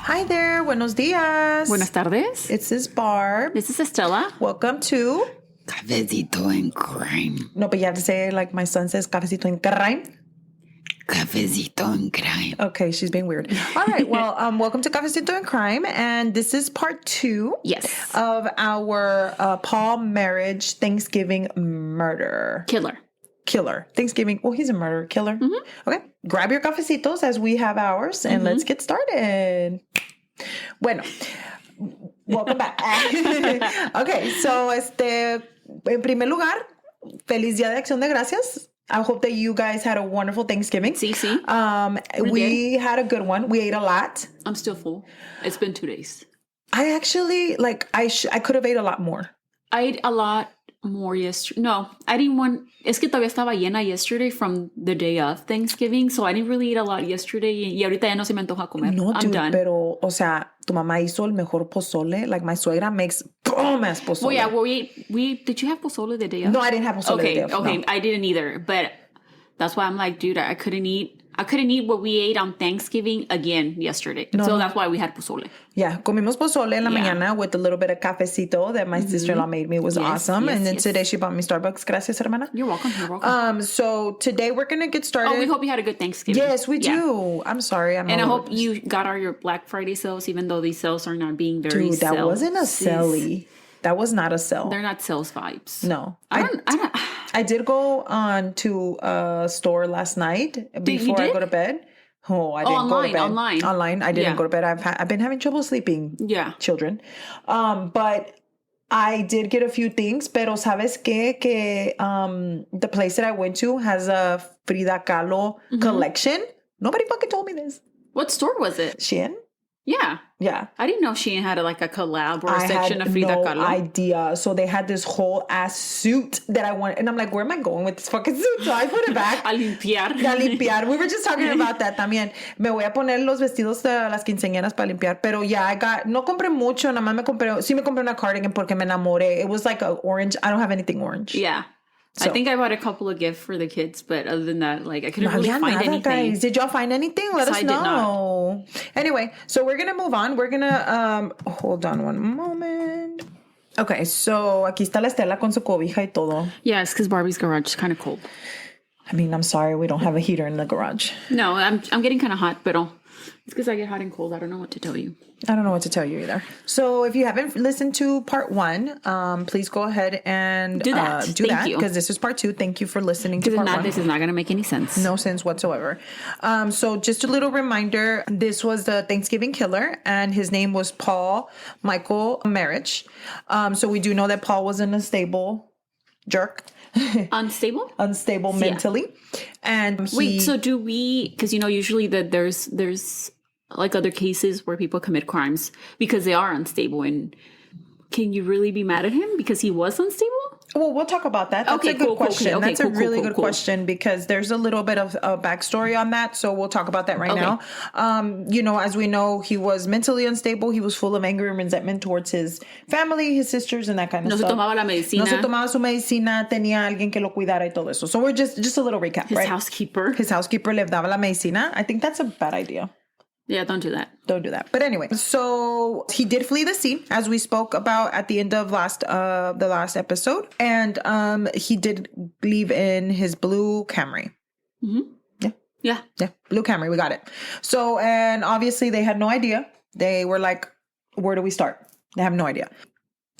Hi there, buenos dias. Buenas tardes. This is Barb. This is Estella. Welcome to Cafecito and Crime. No, but you have to say it like my son says, Cafecito en Crime. Cafecito and Crime. Okay, she's being weird. All right, well, welcome to Cafecito en Crime, and this is part 2 of our Paul Merighe Thanksgiving murder. Killer. Thanksgiving. Well, he's a murderer killer. Mm-hmm. Okay. Grab your cafecitos as we have ours and let's get started. Bueno. Welcome back. Okay. So, en primer lugar, feliz Día de Acción de Gracias. I hope that you guys had a wonderful Thanksgiving. Sí. We had a good one. We ate a lot. I'm still full. It's been 2 days. I actually, I could have ate a lot more. I ate a lot more yesterday. No, I didn't want... Es que todavía estaba llena yesterday from the day of Thanksgiving, so I didn't really eat a lot yesterday. Y ahorita ya no se me antoja comer. No, I'm dude, done. Pero, o sea, tu mamá hizo el mejor pozole. Like, my suegra makes bomb-ass pozole. Well, yeah, we did you have pozole the day of? No, I didn't have pozole the day of. Okay, no. I didn't either. But that's why I'm like, dude, I couldn't eat what we ate on Thanksgiving again yesterday. So that's why we had pozole. Yeah, comimos pozole en la mañana with a little bit of cafecito that my sister-in-law made me. It was awesome. And then today she bought me Starbucks. Gracias, hermana. You're welcome. So today we're going to get started. Oh, we hope you had a good Thanksgiving. Yes, we do. I'm sorry. And I hope you got all your Black Friday sales, even though these sales are not being very Dude, that wasn't a sale-y. That was not a sale. They're not sales vibes. No. I did go on to a store last night before I go to bed. Oh, I didn't go to bed. Online. I didn't go to bed. I've been having trouble sleeping. Yeah. Children. But I did get a few things, pero ¿sabes qué? Que the place that I went to has a Frida Kahlo collection. Nobody fucking told me this. What store was it? Shein? Yeah. I didn't know Shein had a collab or a section of Frida Kahlo. I had no idea. So they had this whole ass suit that I wanted. And I'm like, where am I going with this fucking suit? So I put it back. A limpiar. We were just talking about that también. Me voy a poner los vestidos de las quinceañeras para limpiar. Pero no compré mucho. Nada más me compré una cardigan porque me enamoré. It was like a orange. I don't have anything orange. Yeah. So. I think I bought a couple of gifts for the kids, but other than that, I couldn't really find anything. Guys. Did y'all find anything? Let us know. I did not. Anyway, so we're going to move on. We're going to, hold on one moment. Okay, so aquí está la Estela con su cobija y todo. Yeah, it's because Barbie's garage is kind of cold. I mean, I'm sorry, we don't have a heater in the garage. No, I'm getting kind of hot, but it's because I get hot and cold. I don't know what to tell you. I don't know what to tell you either. So if you haven't listened to part 1, please go ahead and do that. Because this is part 2. Thank you for listening to part 1. This is not going to make any sense. No sense whatsoever. So just a little reminder, this was the Thanksgiving killer, and his name was Paul Michael Merighe. So we do know that Paul was an unstable jerk. Unstable mentally. And wait, so do we, because usually that there's other cases where people commit crimes because they are unstable, and can you really be mad at him because he was unstable? Well, we'll talk about that. That's a good question. That's a really good question because there's a little bit of a backstory on that. So we'll talk about that right now. As we know, he was mentally unstable. He was full of anger and resentment towards his family, his sisters, and that kind of stuff. No se tomaba la medicina. No se tomaba su medicina. Tenía alguien que lo cuidara y todo eso. So we're just a little recap, right? His housekeeper le daba la medicina. I think that's a bad idea. Yeah, don't do that. But anyway, so he did flee the scene, as we spoke about at the end of the last episode, and he did leave in his blue Camry. Mm-hmm. Yeah, blue Camry. We got it. So, and obviously they had no idea. They were like, "Where do we start?" They have no idea.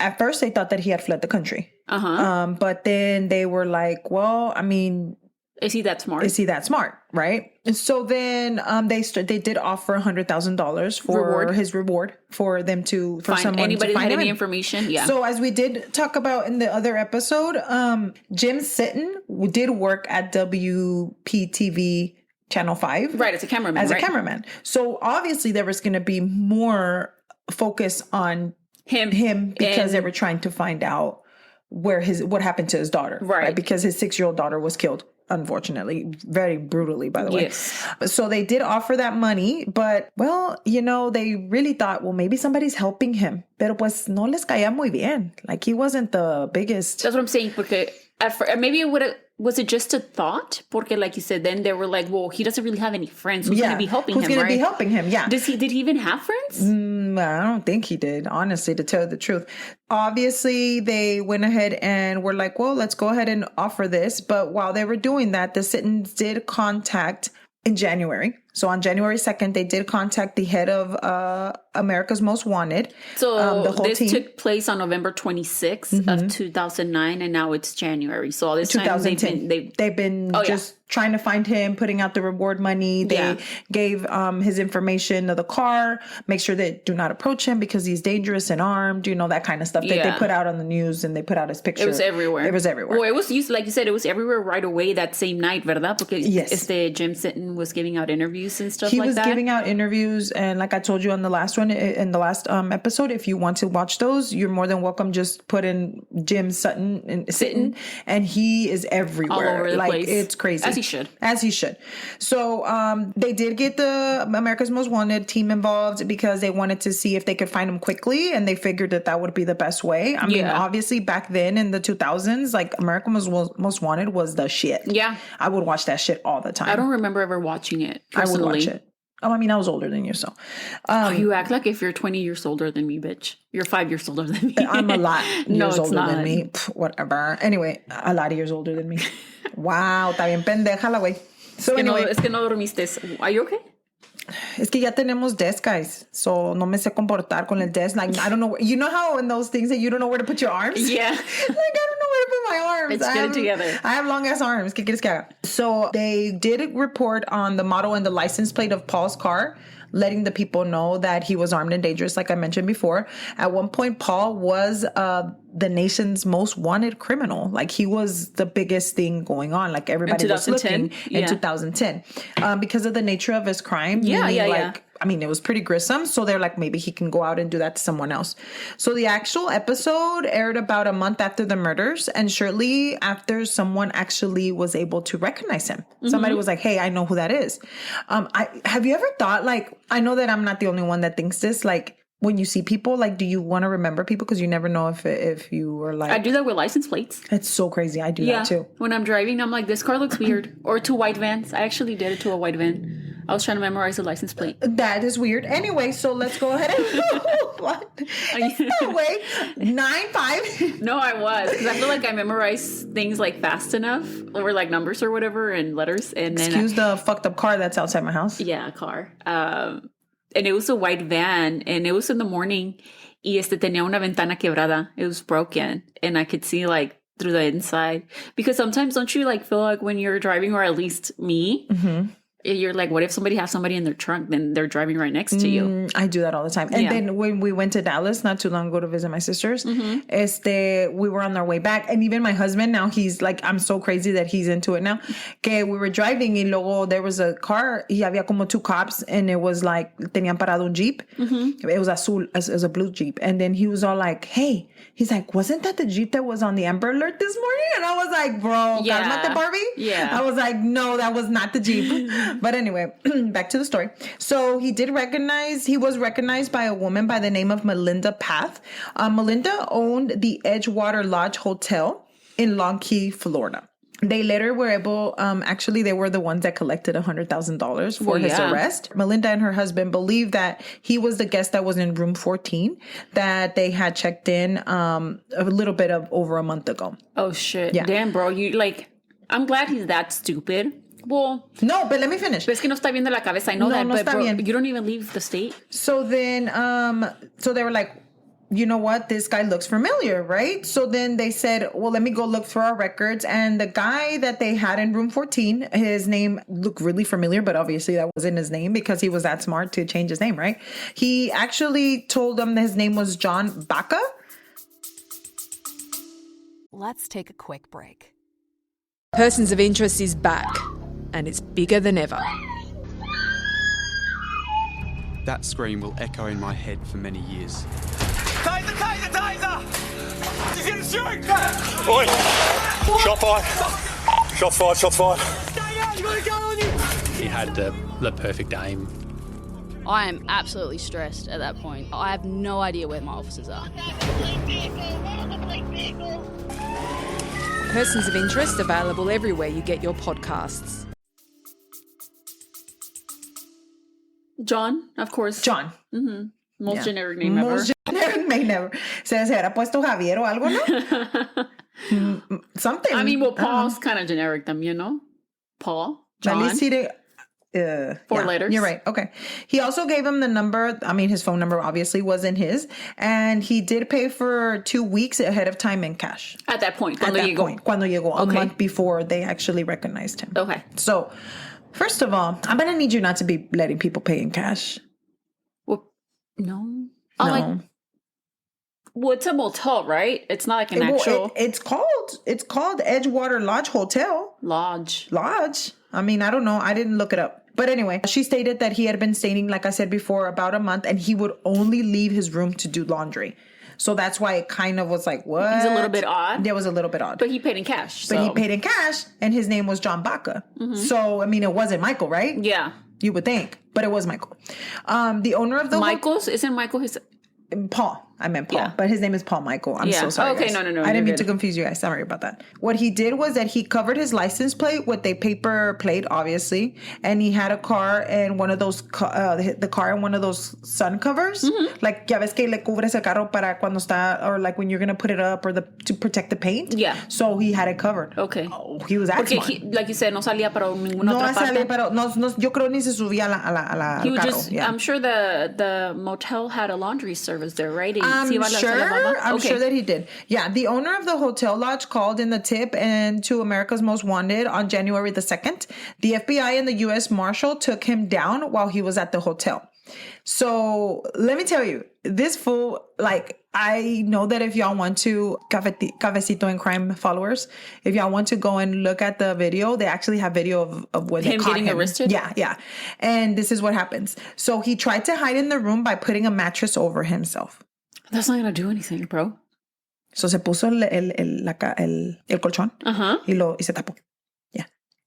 At first, they thought that he had fled the country. But then they were like, "Well, I mean." Is he that smart? Right? And so then they did offer $100,000 for his reward for them to find anybody that had any information. Yeah. So as we did talk about in the other episode, Jim Sitton did work at WPTV Channel 5. Right, as a cameraman. A cameraman. So obviously there was going to be more focus on him because they were trying to find out what happened to his daughter. Right? Because his 6-year-old daughter was killed. Unfortunately, very brutally, by the way. Yes. So they did offer that money, but, they really thought, well, maybe somebody's helping him. Pero pues no les caía muy bien. Like, he wasn't the biggest. That's what I'm saying, porque Maybe it would have. Was it just a thought? Porque, like you said, then they were like, well, he doesn't really have any friends. Who's going to be helping him, Who's going to be helping him, yeah. Did he even have friends? I don't think he did, honestly, to tell the truth. Obviously, they went ahead and were like, well, let's go ahead and offer this. But while they were doing that, the sit-ins did contact in January. So on January 2nd, they did contact the head of America's Most Wanted. So the whole this team took place on November 26th of 2009, and now it's January. So all this 2010. Time they've been just trying to find him, putting out the reward money. They gave his information of the car, make sure they do not approach him because he's dangerous and armed, that kind of stuff that they put out on the news, and they put out his picture. It was everywhere. Well, it was used, like you said, it was everywhere right away that same night, ¿verdad? Porque Jim Sitton was giving out interviews and stuff like that. He was giving out interviews, and like I told you on the last one, in the last episode, if you want to watch those, you're more than welcome. Just put in Jim Sitton, and he is everywhere. All over the place. It's crazy. As he should. So they did get the America's Most Wanted team involved because they wanted to see if they could find him quickly, and they figured that would be the best way. I mean, obviously back then in the 2000s, like America's Most Wanted was the shit. Yeah. I would watch that shit all the time. I don't remember ever watching it personally. I would watch it. Oh, I mean, I was older than you, so. You act like if you're 20 years older than me, bitch. You're 5 years older than me. I'm a lot years older than me. Whatever. Anyway, a lot of years older than me. Wow, está bien pendeja la güey. So anyway. Es que no dormiste. Are you okay? Es que ya tenemos desk, guys. So no me sé comportar con el desk. Like, I don't know. You know how in those things that you don't know where to put your arms? Yeah. Like, I don't know where to put my arms. Let's get it together. I have long ass arms. ¿Qué quieres que haga? So they did report on the model and the license plate of Paul's car, letting the people know that he was armed and dangerous, like I mentioned before. At one point, Paul was the nation's most wanted criminal. Like, he was the biggest thing going on. Like, everybody was looking in 2010 because of the nature of his crime. I mean, it was pretty grissom. So they're like, maybe he can go out and do that to someone else. So the actual episode aired about a month after the murders, and shortly after, someone actually was able to recognize him. Somebody was like, hey, I know who that is. Have you ever thought, like, I know that I'm not the only one that thinks this, like, when you see people, like, do you want to remember people? Because you never know if you were like... I do that with license plates. It's so crazy. I do that too. When I'm driving, I'm like, this car looks weird. Or to white vans. I actually did it to a white van. I was trying to memorize the license plate. That is weird. Anyway, so let's go ahead and... What? Wait, 9-5? No, I was. Because I feel like I memorize things like fast enough. Or like numbers or whatever and letters. And then Excuse the fucked up car that's outside my house. Yeah, a car. And it was a white van, and it was in the morning, y tenía una ventana quebrada. It was broken, and I could see, like, through the inside. Because sometimes don't you, like, feel like when you're driving, or at least me, you're like, what if somebody has somebody in their trunk, then they're driving right next to you? I do that all the time. And then when we went to Dallas not too long ago to visit my sisters, we were on our way back. And even my husband, now he's like, I'm so crazy that he's into it now. Que we were driving y luego there was a car y había como two cops, and it was like, tenían parado un Jeep. It was azul, it was a blue Jeep. And then he was all like, hey, he's like, wasn't that the Jeep that was on the Amber Alert this morning? And I was like, bro, cálmate, Barbie. Yeah. I was like, no, that was not the Jeep. But anyway, back to the story. So he was recognized by a woman by the name of Melinda Path. Melinda owned the Edgewater Lodge Hotel in Long Key, Florida. They later were able, they were the ones that collected $100,000 for his arrest. Melinda and her husband believed that he was the guest that was in room 14 that they had checked in a little bit of over a month ago. Oh, shit. Yeah. Damn, bro. I'm glad he's that stupid. Well, no, but let me finish. Pero es que no está bien de la cabeza. I know that, but bro, you don't even leave the state. So then, so they were like, you know what? This guy looks familiar, right? So then they said, well, let me go look through our records. And the guy that they had in room 14, his name looked really familiar, but obviously that wasn't his name because he was that smart to change his name, right? He actually told them that his name was John Baca. Let's take a quick break. Persons of Interest is back, and it's bigger than ever. That scream will echo in my head for many years. Taser! Taser! Taser! He's gonna shoot! Oi! Shot fired! Shots fired! Shots fired! Stay out! You got a gun on you! He had the perfect aim. I am absolutely stressed at that point. I have no idea where my officers are. Persons of Interest available everywhere you get your podcasts. John, of course. John. Mm-hmm. Most generic name ever. Most generic name ever. Se hubiera puesto Javier o algo, ¿no? Something. I mean, well, Paul's kind of generic también, ¿no? Paul, John. At least he did. 4 letters. You're right. Okay. He also gave him the number. I mean, his phone number obviously wasn't his. And he did pay for 2 weeks ahead of time in cash. At that point. Cuando llegó. Cuando llegó. A month before they actually recognized him. Okay. So, first of all, I'm going to need you not to be letting people pay in cash. Well, no. No. Well, it's a motel, right? It's not like an actual... It's called Edgewater Lodge Hotel. Lodge. I mean, I don't know. I didn't look it up. But anyway, she stated that he had been staying, like I said before, about a month, and he would only leave his room to do laundry. So that's why it kind of was like, what? He's a little bit odd. Yeah, it was a little bit odd. But he paid in cash. But he paid in cash, and his name was John Baca. Mm-hmm. So, I mean, it wasn't Michael, right? Yeah. You would think. But it was Michael. The owner of the... Michael's? Isn't Michael his... Paul. I meant Paul, but his name is Paul Michael. I'm so sorry. Okay, guys. no. I didn't mean to confuse you guys. Sorry about that. What he did was that he covered his license plate with a paper plate, obviously, and he had a car and one of those, the car in one of those sun covers, like ya ves que le cubres el carro para cuando está, or like when you're gonna put it up or to protect the paint. Yeah. So he had it covered. Okay. Oh, he was that smart. He, like you said, no salía para ninguna otra parte. Salía, pero no, yo creo ni se subía He would carro. just. Yeah. I'm sure the motel had a laundry service there, right? I'm sure that he did. Yeah, the owner of the hotel lodge called in the tip and to America's Most Wanted on January the 2nd. The FBI and the U.S. Marshal took him down while he was at the hotel. So let me tell you, this fool, like, I know that if y'all want to, Cafecito and Crime followers, if y'all want to go and look at the video, they actually have video of when they caught him. Arrested? Yeah. And this is what happens. So he tried to hide in the room by putting a mattress over himself. That's not going to do anything, bro. So se puso el colchón y se tapó. Yeah.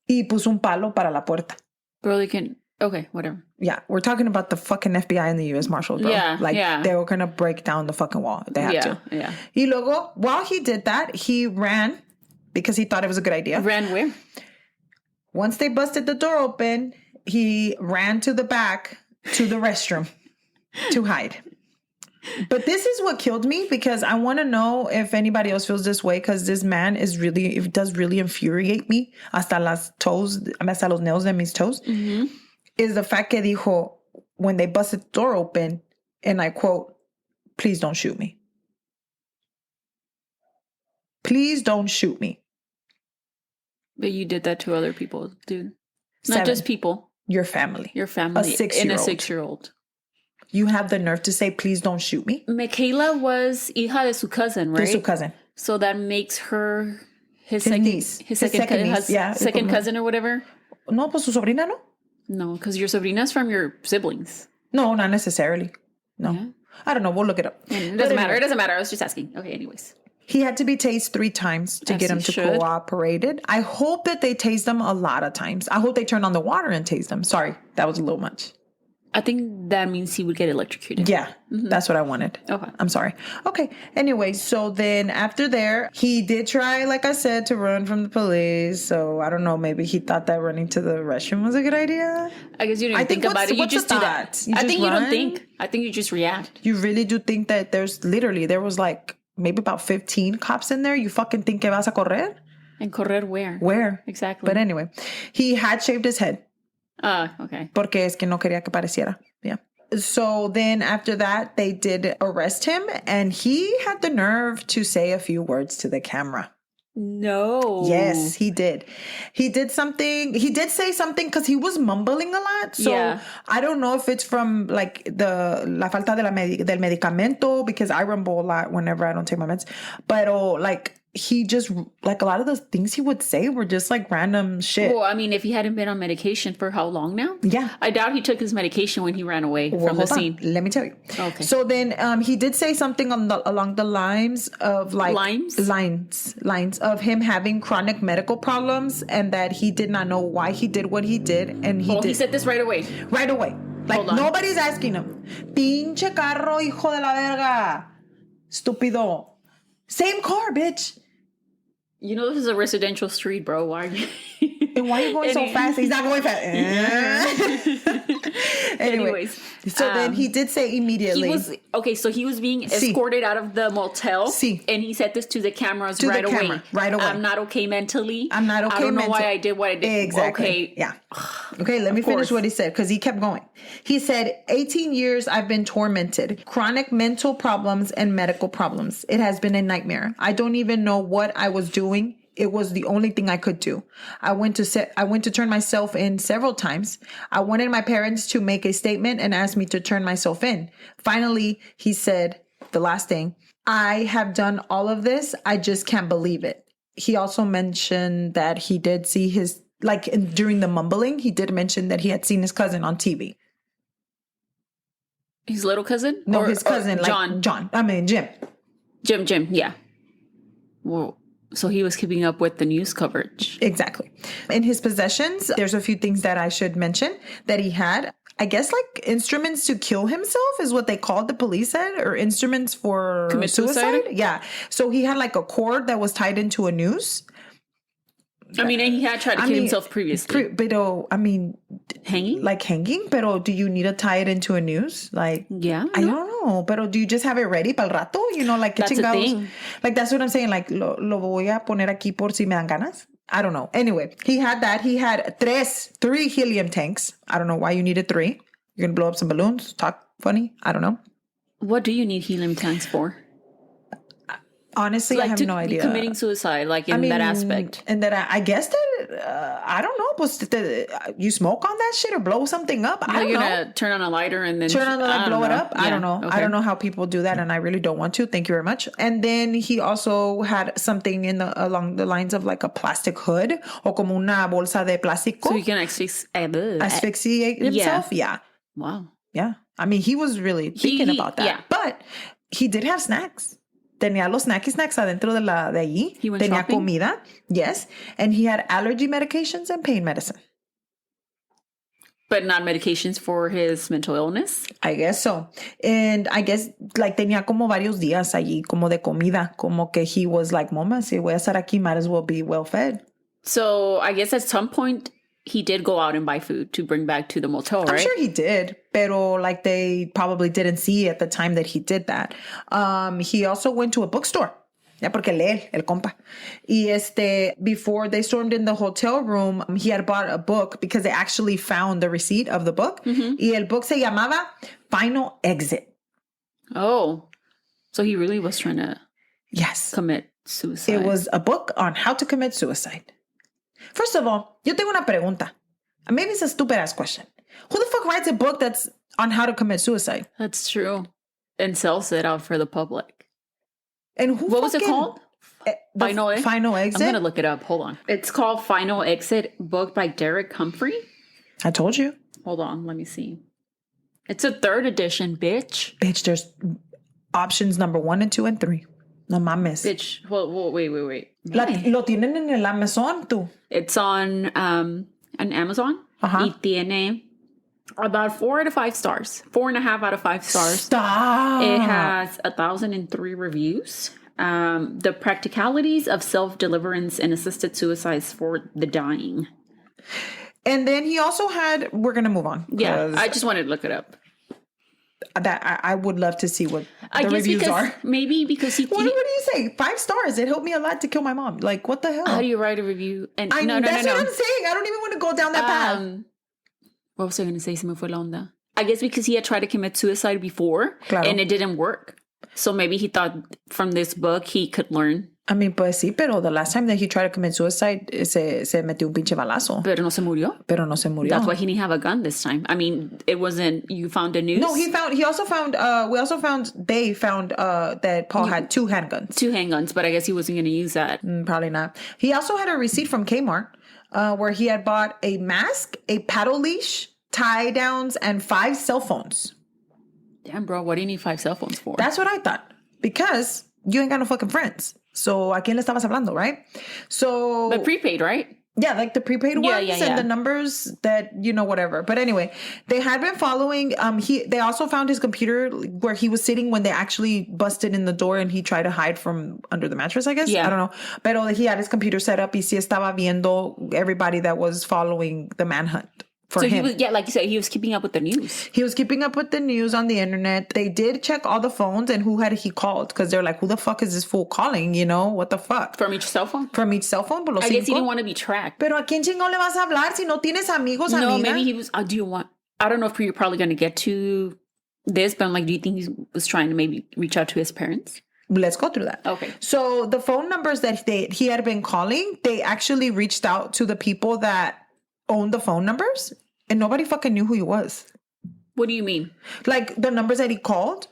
Y puso un palo para la puerta. Bro, they can... Okay, whatever. Yeah, we're talking about the fucking FBI and the U.S. Marshals, bro. Yeah, they were going to break down the fucking wall if they had to. Yeah. Y luego, while he did that, he ran because he thought it was a good idea. Ran where? Once they busted the door open, he ran to the back to the restroom to hide. But this is what killed me because I want to know if anybody else feels this way because this man it does really infuriate me hasta los nails de mis toes. Mm-hmm. Is the fact que dijo, when they busted the door open, and I quote, "Please don't shoot me. Please don't shoot me." But you did that to other people, dude. 7. Not just people. Your family. Your family. A 6-year-old. And a 6-year-old. You have the nerve to say, "Please don't shoot me." Michaela was hija de su cousin, right? De su cousin. So that makes her his second niece. His second niece. Second cousin or whatever. No, pues su sobrina, no? No, because your sobrina's from your siblings. No, not necessarily. No. Yeah. I don't know. We'll look it up. It doesn't matter. It doesn't matter. I was just asking. Okay, anyways. He had to be tased 3 times to get him to cooperate. I hope that they tased him a lot of times. I hope they turned on the water and tased him. Sorry, that was a little much. I think that means he would get electrocuted. Yeah, that's what I wanted. Okay. I'm sorry. Okay. Anyway, so then after there, he did try, like I said, to run from the police. So I don't know. Maybe he thought that running to the restroom was a good idea. I guess you didn't think about it. You just do that. I think you don't think. I think you just react. You really do think that there was like maybe about 15 cops in there? You fucking think que vas a correr? And correr where? Where? Exactly. But anyway, he had shaved his head. Okay. Porque es que no quería que pareciera. Yeah. So then after that, they did arrest him and he had the nerve to say a few words to the camera. No. Yes, he did. He did say something because he was mumbling a lot. So I don't know if it's from like la falta del medicamento because I rumble a lot whenever I don't take my meds. But like he just, like a lot of the things he would say were just like random shit. Well, I mean, if he hadn't been on medication for how long now? Yeah. I doubt he took his medication when he ran away from the scene. Let me tell you. Okay. So then he did say something along the lines of like... Lines of him having chronic medical problems and that he did not know why he did what he did. And he said this right away. Right away. Like nobody's asking him. Pinche carro, hijo de la verga. Estúpido. Same car, bitch. You know, this is a residential street, bro. Why are you... And why are you going so fast? He's not going fast. Anyways. So then he did say immediately. So he was being escorted out of the motel. And he said this to the cameras right away. I'm not okay mentally. I'm not okay mentally. I don't know why I did what I did. Exactly. Okay. Yeah. Okay, let me finish what he said because he kept going. He said, 18 years I've been tormented. Chronic mental problems and medical problems. It has been a nightmare. I don't even know what I was doing. It was the only thing I could do. I went to turn myself in several times. I wanted my parents to make a statement and ask me to turn myself in. Finally, he said, the last thing, I have done all of this. I just can't believe it. He also mentioned that he did see during the mumbling, he did mention that he had seen his cousin on TV. His little cousin? No, his cousin, Jim. Jim, yeah. Whoa. So he was keeping up with the news coverage. Exactly. In his possessions, there's a few things that I should mention that he had. I guess instruments to kill himself is what they called, the police said, or instruments for commit suicide? Yeah. So he had a cord that was tied into a noose. And he had tried to kill himself previously. Hanging? Hanging? Pero do you need to tie it into a noose? Yeah. I don't know. Pero do you just have it ready para el rato? That's a thing. That's what I'm saying. Lo voy a poner aquí por si me dan ganas. I don't know. Anyway, he had that. He had three helium tanks. I don't know why you needed 3. You're going to blow up some balloons? Talk funny? I don't know. What do you need helium tanks for? Honestly, I have no idea. Committing suicide, that aspect. And that I guess that, I don't know, but you smoke on that shit or blow something up? I don't know. You're going to turn on a lighter and then... Turn on the light, blow it up? Yeah, I don't know. Okay. I don't know how people do that, and I really don't want to. Thank you very much. And then he also had something along the lines of a plastic hood o como una bolsa de plástico. So he can asphyxiate himself? Yeah. Wow. Yeah. He was really thinking about that. Yeah. But he did have snacks. Tenía los snacks adentro de allí. He went Tenía shopping? comida. Yes. And he had allergy medications and pain medicine. But not medications for his mental illness? I guess so. And I guess tenía como varios días allí, como de comida. Como que he was Mama, si voy a estar aquí, might as well be well fed. So I guess at some point he did go out and buy food to bring back to the motel, right? I'm sure he did, pero they probably didn't see at the time that he did that. He also went to a bookstore. Ya porque lee el compa. Y before they stormed in the hotel room, he had bought a book because they actually found the receipt of the book. Mm-hmm. Y el book se llamaba Final Exit. Oh, so he really was trying to commit suicide. It was a book on how to commit suicide. First of all, yo tengo una pregunta. Maybe it's a stupid ass question. Who the fuck writes a book that's on how to commit suicide? That's true. And sells it out for the public. And what was it called? Final Exit? I'm going to look it up. Hold on. It's called Final Exit, book by Derek Humphrey. I told you. Hold on. Let me see. It's a 3rd edition, bitch. Bitch, there's options number 1 and 2 and 3. No mames. Bitch. Well, wait. Lo tienen en el Amazon, tú. It's on Amazon. Uh-huh. Y tiene about 4 out of 5 stars. 4.5 out of 5 stars. Stop. It has 1,003 reviews. The practicalities of self-deliverance and assisted suicides for the dying. And then he also had, we're going to move on. Yeah, I just wanted to look it up. That I would love to see what the reviews are. Maybe because he... What do you say? 5 stars. It helped me a lot to kill my mom. What the hell? How do you write a review? And that's what I'm saying. I don't even want to go down that path. What was I going to say? Se me fue la onda. I guess because he had tried to commit suicide before and it didn't work. So maybe he thought from this book he could learn. Pues sí, pero the last time that he tried to commit suicide, se metió un pinche balazo. Pero no se murió. That's why he didn't have a gun this time. It wasn't, you found a noose? No, they found that Paul had 2 handguns. 2 handguns, but I guess he wasn't going to use that. Probably not. He also had a receipt from Kmart where he had bought a mask, a paddle leash, tie downs, and 5 cell phones. Damn, bro, what do you need 5 cell phones for? That's what I thought. Because you ain't got no fucking friends. So, ¿a quién le estabas hablando, right? So... But prepaid, right? Yeah, like the prepaid ones and the numbers that, whatever. But anyway, they had been following. They also found his computer where he was sitting when they actually busted in the door and he tried to hide from under the mattress, I guess. Yeah. I don't know. But he had his computer set up. Y sí estaba viendo everybody that was following the manhunt. So him. He was, like you said, he was keeping up with the news. He was keeping up with the news on the internet. They did check all the phones and who had he called because they're like, who the fuck is this fool calling? What the fuck? From each cell phone? From each cell phone. I guess he didn't want to be tracked. Pero ¿a quién chingón le vas a hablar si no tienes amigos, amiga? No, maybe he was, I don't know if you're probably going to get to this, but I'm like, do you think he was trying to maybe reach out to his parents? Let's go through that. Okay. So the phone numbers that he had been calling, they actually reached out to the people that owned the phone numbers. And nobody fucking knew who he was. What do you mean? Like the numbers that he called.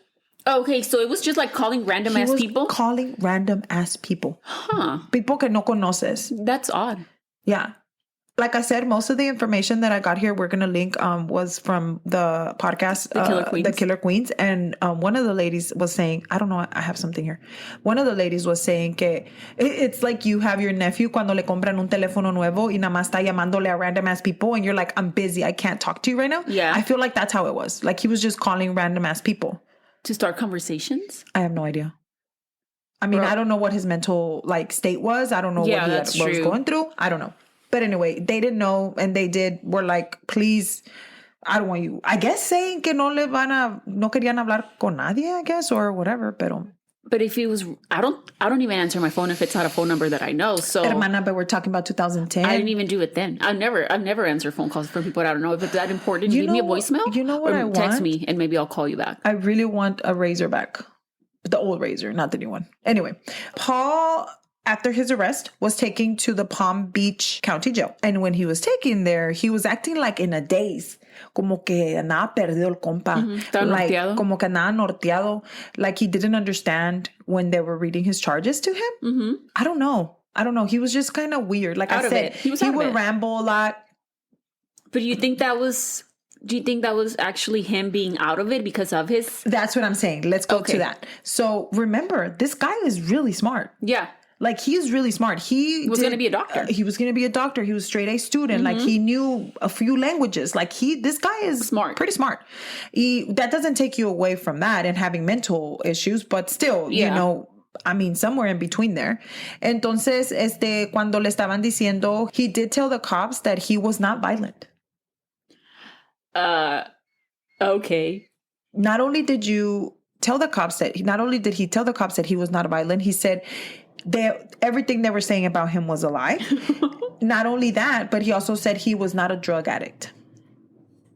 Okay, so it was just like calling random ass people? Calling random ass people. Huh. People que no conoces. That's odd. Yeah. Like I said, most of the information that I got here, we're going to link, was from the podcast, The Killer Queens. And one of the ladies was saying, I don't know, I have something here. One of the ladies was saying que it's like you have your nephew cuando le compran un teléfono nuevo y nada más está llamándole a random ass people and you're like, I'm busy, I can't talk to you right now. Yeah. I feel like that's how it was. Like he was just calling random ass people. To start conversations? I have no idea. I mean, I don't know what his mental state was. I don't know what he was going through. I don't know. But anyway, they didn't know and were like, please, I don't want you. I guess saying que no querían hablar con nadie, I guess, or whatever, pero. But if it was, I don't even answer my phone if it's not a phone number that I know. So, hermana, but we're talking about 2010. I didn't even do it then. I've never answer phone calls from people that I don't know. If it's that important, leave me a voicemail. You know what I want? Text me and maybe I'll call you back. I really want a razor back. The old razor, not the new one. Anyway, Paul, after his arrest, was taken to the Palm Beach County Jail. And when he was taken there, he was acting like in a daze. Como que andaba perdido el compa. Norteado. Como que andaba norteado. Like he didn't understand when they were reading his charges to him. Mm-hmm. I don't know. He was just kind of weird. Like I said, he would ramble a lot. But do you think that was actually him being out of it because of his? That's what I'm saying. Let's go to that. So remember, this guy is really smart. Yeah. Like, he is really smart. He was going to be a doctor. He was going to be a doctor. He was straight A student. Mm-hmm. Like, he knew a few languages. Like, this guy is smart, pretty smart. That doesn't take you away from that and having mental issues, but still, I mean, somewhere in between there. Entonces, cuando le estaban diciendo, he did tell the cops that he was not violent. Okay. Not only did he tell the cops that he was not violent, he said everything they were saying about him was a lie. Not only that, but he also said he was not a drug addict.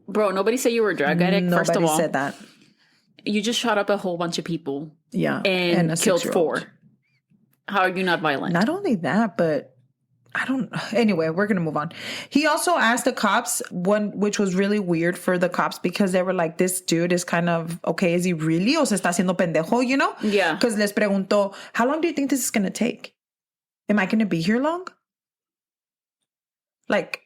Bro, nobody said you were a drug addict. First of all, nobody said that. You just shot up a whole bunch of people. Yeah. And killed 4. How are you not violent? Not only that, but anyway, we're going to move on. He also asked the cops which was really weird for the cops because they were like, this dude is kind of, okay, is he really o se está haciendo pendejo, Yeah. Because les preguntó, how long do you think this is going to take? Am I going to be here long? Like,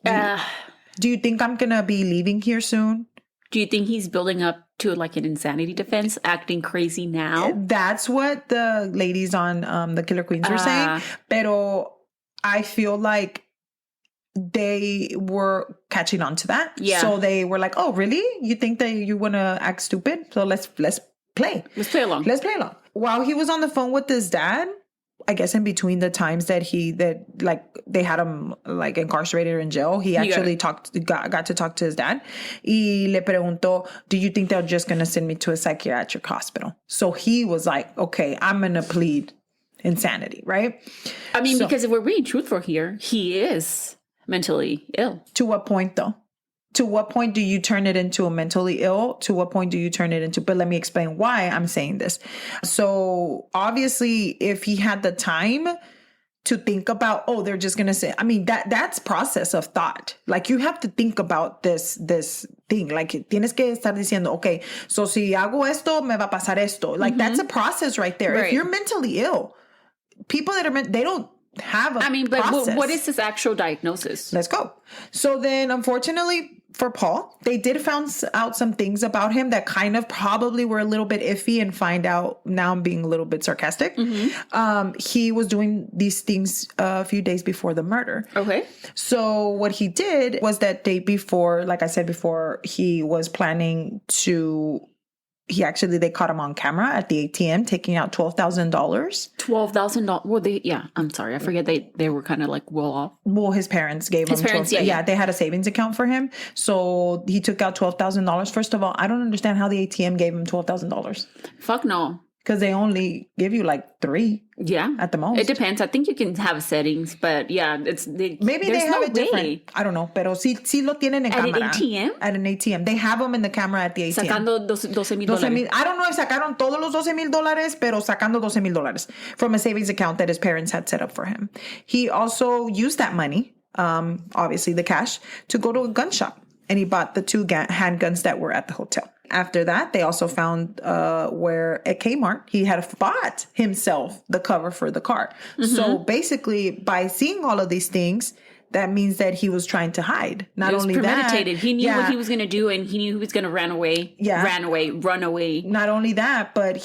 do you think I'm going to be leaving here soon? Do you think he's building up to like an insanity defense, acting crazy now? That's what the ladies on the Killer Queens were saying. Pero I feel like they were catching on to that. Yeah. So they were like, oh, really? You think that you want to act stupid? So let's play. Let's play along. While he was on the phone with his dad, I guess in between the times that they had him like incarcerated or in jail, he actually got to talk to his dad. Y le preguntó, do you think they're just going to send me to a psychiatric hospital? So he was like, okay, I'm going to plead insanity, right? I mean, because if we're being truthful here, he is mentally ill. To what point, though? To what point do you turn it into a mentally ill? To what point do you turn it into? But let me explain why I'm saying this. So obviously, if he had the time to think about, they're just going to say, I mean, that's process of thought. Like, you have to think about this thing. Like, tienes que estar diciendo, okay, so si hago esto, me va a pasar esto. Like, that's a process right there. Right. If you're mentally ill, people that are they don't have a process. What is his actual diagnosis? Let's go. So then, unfortunately, for Paul. They did found out some things about him that kind of probably were a little bit iffy, and find out, now I'm being a little bit sarcastic. He was doing these things a few days before the murder. Okay. So what he did was that day before, like I said before, he was planning to... They caught him on camera at the ATM taking out $12,000. $12,000. Well, I'm sorry. I forget they were kind of like well off. Well, his parents gave him. They had a savings account for him. So he took out $12,000. First of all, I don't understand how the ATM gave him $12,000. Fuck no. Because they only give you like 3. Yeah. At the most. It depends. I think you can have settings, but yeah, maybe they have it different. I don't know. Pero sí lo tienen en cámara. At an ATM? At an ATM. They have them in the camera at the ATM. Sacando $12,000. I don't know if sacaron todos los $12,000, pero sacando $12,000 from a savings account that his parents had set up for him. He also used that money, obviously the cash, to go to a gun shop. And he bought the 2 handguns that were at the hotel. After that, they also found where at Kmart, he had bought himself the cover for the car. So basically, by seeing all of these things, that means that he was trying to hide. Not only premeditated. that, he knew what he was going to do, and he knew he was going to run away. Not only that, but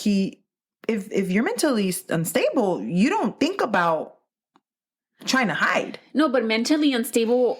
if you're mentally unstable, you don't think about trying to hide. No, but mentally unstable,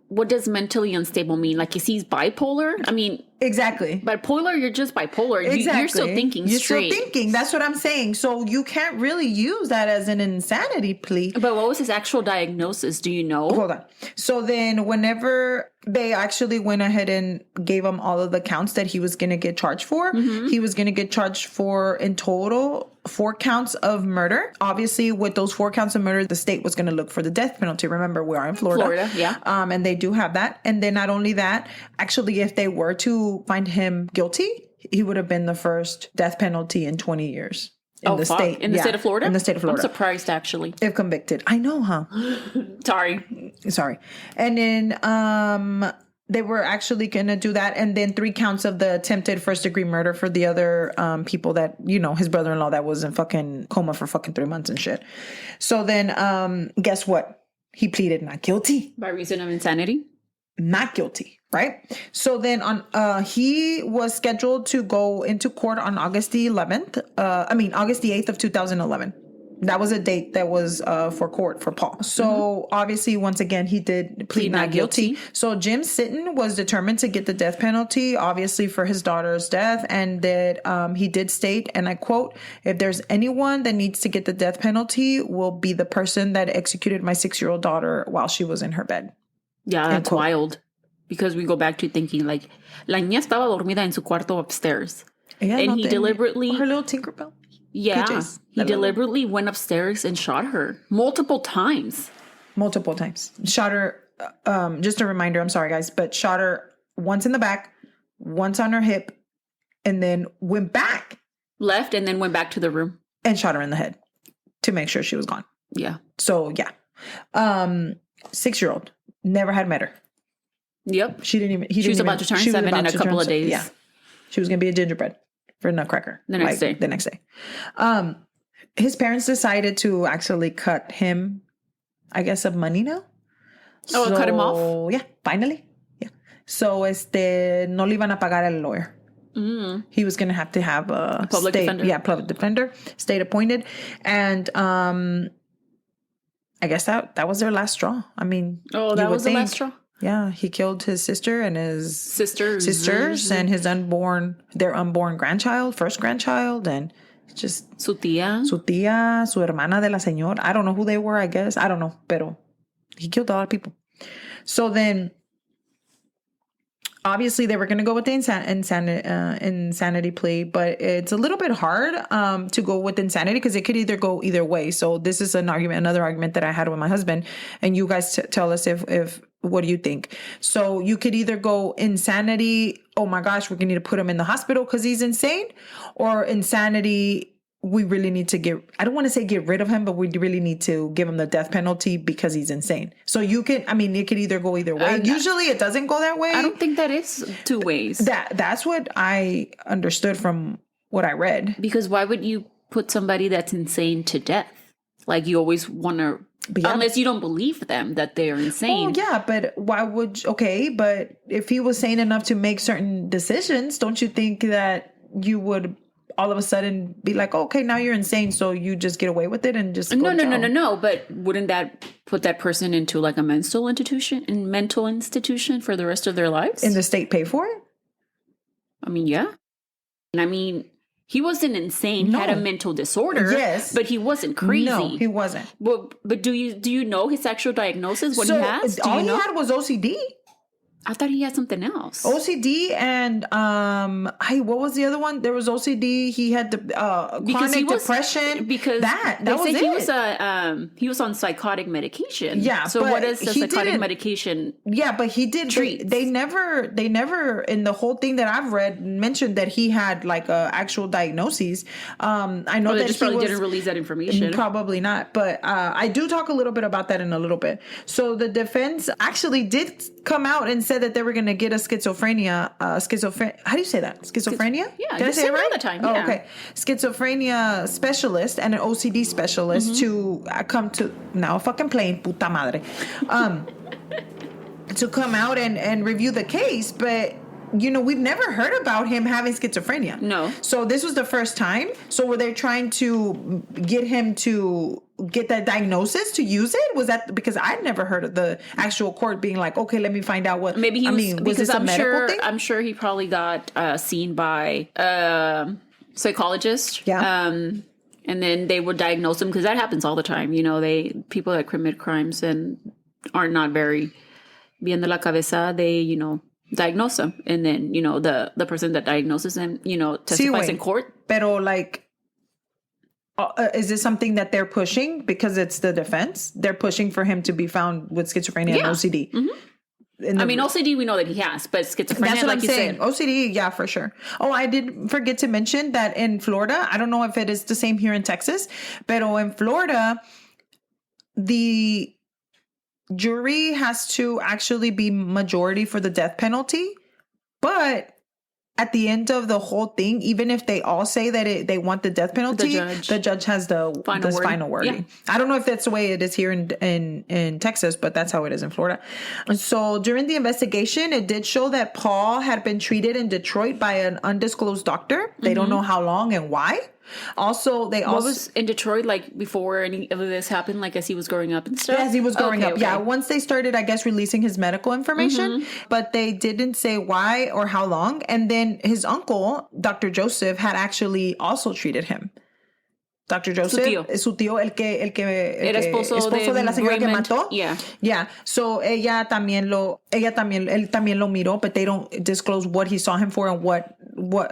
what does mentally unstable mean? Like, is he bipolar? I mean... Exactly. Bipolar, you're just bipolar. Exactly. You're still thinking straight. You're still thinking. That's what I'm saying. So you can't really use that as an insanity plea. But what was his actual diagnosis? Do you know? Hold on. So then whenever they actually went ahead and gave him all of the counts that he was going to get charged for, he was going to get charged for, in total, 4 counts of murder. Obviously, with those 4 counts of murder, the state was going to look for the death penalty. Remember, we are in Florida. Yeah. And they do have that. And then not only that, actually, if they were to find him guilty, he would have been the first death penalty in 20 years. In the state. In the state of Florida? In the state of Florida. I'm surprised, actually. If convicted. I know, huh? Sorry. And then they were actually going to do that. And then 3 counts of the attempted first-degree murder for the other people that, his brother-in-law that was in fucking coma for fucking 3 months and shit. So then guess what? He pleaded not guilty. By reason of insanity? Not guilty, right? So then he was scheduled to go into court on August the 8th of 2011. That was a date that was for court for Paul. So obviously, once again, he did plead not guilty. So Jim Sitton was determined to get the death penalty, obviously for his daughter's death. And that he did state, and I quote, "If there's anyone that needs to get the death penalty, will be the person that executed my 6-year-old daughter while she was in her bed." Yeah, that's wild. Because we go back to thinking, like, la niña estaba dormida en su cuarto upstairs. And he deliberately... Her little Tinkerbell. Yeah. PJs. He deliberately went upstairs and shot her multiple times. Shot her, just a reminder, I'm sorry, guys, but shot her once in the back, once on her hip, and then went back. Left and then went back to the room. And shot her in the head to make sure she was gone. Yeah. So, yeah. 6-year-old. Never had met her. Yep. She was about to turn 7 in a couple of days. Yeah. She was going to be a gingerbread for a nutcracker. The next day. His parents decided to actually cut him, I guess, of money now. Cut him off? Yeah, finally. Yeah. So, no le iban a pagar al lawyer. He was going to have a public defender. Yeah, public defender, state appointed. And I guess that was their last straw. I mean, that was the last straw? Yeah, he killed his sister and his sisters and his their unborn first grandchild, and just su tía, su hermana de la señora. I don't know who they were, I guess. I don't know, pero he killed a lot of people. So then, obviously, they were going to go with the insanity plea, but it's a little bit hard to go with insanity because it could either go either way. So this is another argument that I had with my husband, and you guys tell us if what do you think? So you could either go insanity, oh my gosh, we're going to need to put him in the hospital because he's insane, or insanity, we really need to I don't want to say get rid of him, but we really need to give him the death penalty because he's insane. So it could either go either way. Usually it doesn't go that way. I don't think that is 2 ways. That's what I understood from what I read. Because why would you put somebody that's insane to death? Like, you always want to Unless you don't believe them that they're insane. Oh, yeah, but why would... Okay, but if he was sane enough to make certain decisions, don't you think that you would all of a sudden be like, oh, okay, now you're insane, so you just get away with it and just go to jail? No. But wouldn't that put that person into like a mental institution for the rest of their lives? And the state pay for it? I mean, yeah. And I mean... He wasn't insane. He had a mental disorder. Yes. But he wasn't crazy. No, he wasn't. But do you know his actual diagnosis? What he has? All he had was OCD. I thought he had something else. OCD and what was the other one? There was OCD. He had chronic depression. Because that was it. He was on psychotic medication. Yeah. So what is the psychotic medication? Yeah, but he did. They never in the whole thing that I've read mentioned that he had like a actual diagnoses. I know that just probably didn't release that information. Probably not. But I do talk a little bit about that in a little bit. So the defense actually did come out and said that they were going to get a schizophrenia. How do you say that? Schizophrenia? Yeah, Did I say it right? All the time. Oh, yeah. Okay. Schizophrenia specialist and an OCD specialist to come to now a fucking plane, puta madre, to come out and review the case, but. We've never heard about him having schizophrenia. No. So this was the first time. So were they trying to get him to get that diagnosis to use it? Was that because I'd never heard of the actual court being like, okay, let me find out what. Maybe was this a medical thing? I'm sure he probably got seen by a psychologist. Yeah. And then they would diagnose him because that happens all the time. People that commit crimes and are not very bien de la cabeza, they diagnose them, and then the person that diagnoses them testifies in court. Pero like is this something that they're pushing because it's the defense? They're pushing for him to be found with schizophrenia and OCD. OCD we know that he has, but schizophrenia, that's what like I'm you saying. said. OCD, yeah, for sure. Oh, I did forget to mention that in Florida, I don't know if it is the same here in Texas, but in Florida, the jury has to actually be majority for the death penalty, but at the end of the whole thing, even if they all say that they want the death penalty, the judge has the final wording. Yeah. I don't know if that's the way it is here in Texas, but that's how it is in Florida. And so during the investigation, it did show that Paul had been treated in Detroit by an undisclosed doctor. They don't know how long and why. Also, what was in Detroit like before any of this happened, like as he was growing up and stuff? As he was growing up, yeah. Once they started, I guess, releasing his medical information, but they didn't say why or how long. And then his uncle, Dr. Joseph, had actually also treated him. Dr. Joseph, su tío, el que era esposo de la señora que mató. Yeah. Yeah. So él también lo miró, but they don't disclose what he saw him for and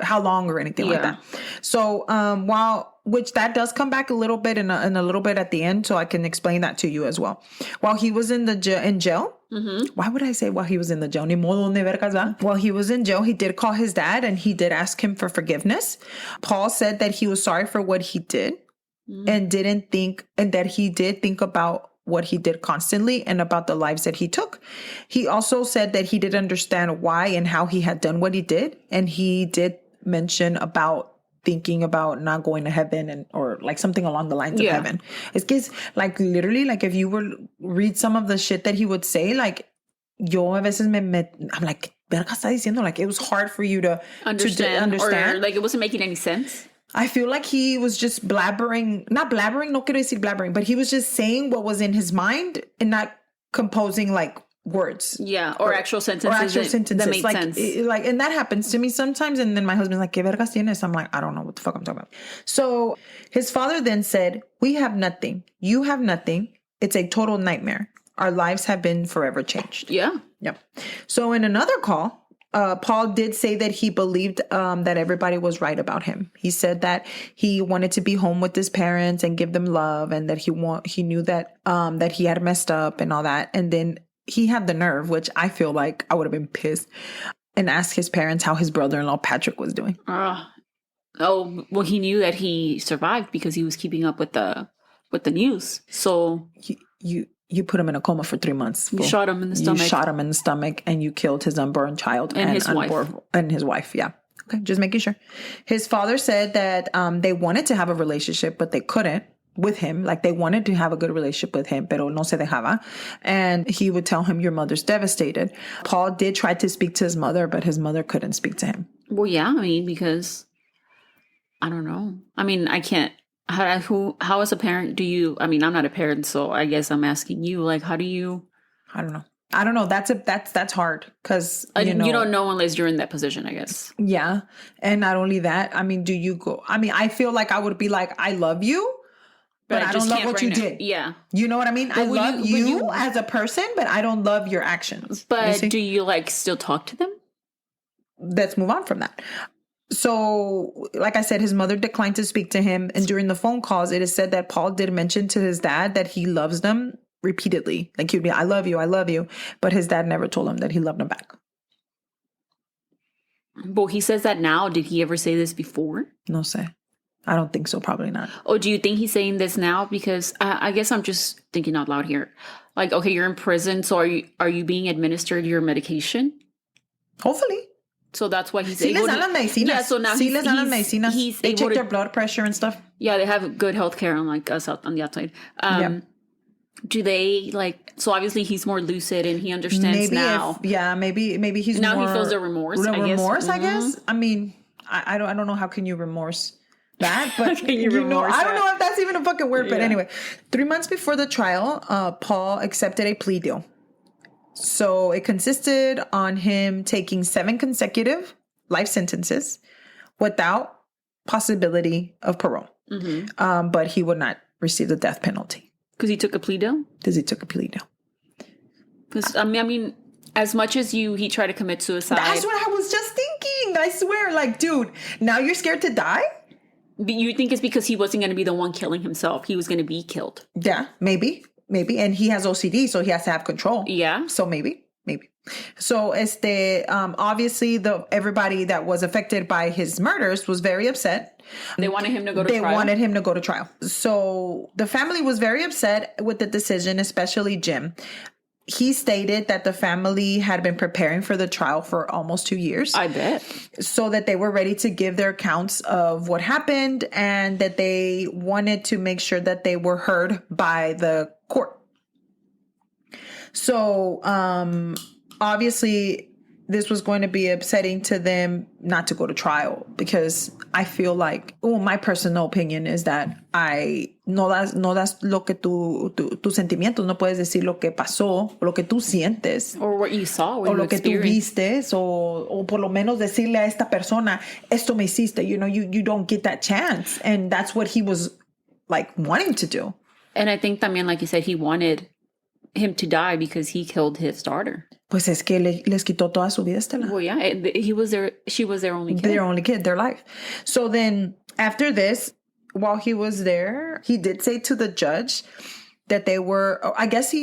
how long or anything like that. So, which that does come back a little bit in a little bit at the end, so I can explain that to you as well. While he was in jail, why would I say while he was in the jail? Ni modo de vergas, ¿verdad? While he was in jail, he did call his dad and he did ask him for forgiveness. Paul said that he was sorry for what he did and that he did think about what he did constantly and about the lives that he took. He also said that he did understand why and how he had done what he did. And he did mention about thinking about not going to heaven or like something along the lines of heaven. It's because like literally, like if you were read some of the shit that he would say, like yo a veces I'm like, verga está diciendo, like it was hard for you to understand. Or like it wasn't making any sense. I feel like he was just not blabbering, no quiero decir blabbering, but he was just saying what was in his mind and not composing like words. Yeah, or actual sentences. That made sense. And that happens to me sometimes. And then my husband's like, ¿Qué vergas tienes? I'm like, I don't know what the fuck I'm talking about. So his father then said, we have nothing. You have nothing. It's a total nightmare. Our lives have been forever changed. Yeah. Yep. So in another call, Paul did say that he believed that everybody was right about him. He said that he wanted to be home with his parents and give them love, and that he knew that that he had messed up and all that. And then he had the nerve, which I feel like I would have been pissed, and asked his parents how his brother-in-law Patrick was doing. Well, he knew that he survived because he was keeping up with the news. So You put him in a coma for 3 months. You shot him in the stomach. You shot him in the stomach and you killed his unborn child. And his wife. And his wife, yeah. Okay, just making sure. His father said that they wanted to have a relationship, but they couldn't with him. Like, they wanted to have a good relationship with him, pero no se dejaba. And he would tell him, your mother's devastated. Paul did try to speak to his mother, but his mother couldn't speak to him. Well, yeah, I mean, because I don't know. I mean, I can't. How as a parent do you? I mean, I'm not a parent, so I guess I'm asking you. Like, how do you? I don't know. That's hard because you don't know unless you're in that position, I guess. Yeah, and not only that. I mean, do you go? I mean, I feel like I would be like, I love you, but I don't love what you did. Yeah, you know what I mean. But I love you as a person, but I don't love your actions. But do you like still talk to them? Let's move on from that. So, like I said, his mother declined to speak to him. And during the phone calls, it is said that Paul did mention to his dad that he loves them repeatedly. Like, he'd be, I love you, I love you. But his dad never told him that he loved him back. Well, he says that now. Did he ever say this before? No sé. I don't think so. Probably not. Or do you think he's saying this now? Because I guess I'm just thinking out loud here. Like, okay, you're in prison. So are you being administered your medication? Hopefully. So that's why he's sí able les dan las medicinas. Yeah, so now les dan las medicinas. They check their blood pressure and stuff. Yeah, they have good health care unlike us out on the outside. Do they like? So obviously he's more lucid and he understands now. Maybe he's now more, he feels the remorse. I guess. I mean, I don't know how can you remorse that, but I don't know if that's even a fucking word. But anyway, 3 months before the trial, Paul accepted a plea deal. So it consisted on him taking 7 consecutive life sentences without possibility of parole. Mm-hmm. But he would not receive the death penalty. Because he took a plea deal? Because he took a plea deal. Because, I mean, as much as he tried to commit suicide. That's what I was just thinking. I swear. Like, dude, now you're scared to die? You think it's because he wasn't going to be the one killing himself. He was going to be killed. Yeah, maybe. And he has OCD, so he has to have control. Yeah. So maybe. So obviously everybody that was affected by his murders was very upset. They wanted him to go to trial. So the family was very upset with the decision, especially Jim. He stated that the family had been preparing for the trial for almost 2 years. I bet. So that they were ready to give their accounts of what happened and that they wanted to make sure that they were heard by the court. So, obviously this was going to be upsetting to them not to go to trial because I feel like, my personal opinion is that no das lo que tus sentimientos, no puedes decir lo que pasó, lo que tú sientes. Or what you saw, o lo que tú viste, o por lo menos decirle a esta persona, esto me hiciste, you don't get that chance. And that's what he was like wanting to do. And I think también, like you said, he wanted him to die because he killed his daughter. Pues es que les quitó toda su vida, Estela. Well, yeah, she was their only kid. Their only kid, their life. So then after this, while he was there, he did say to the judge that they were, I guess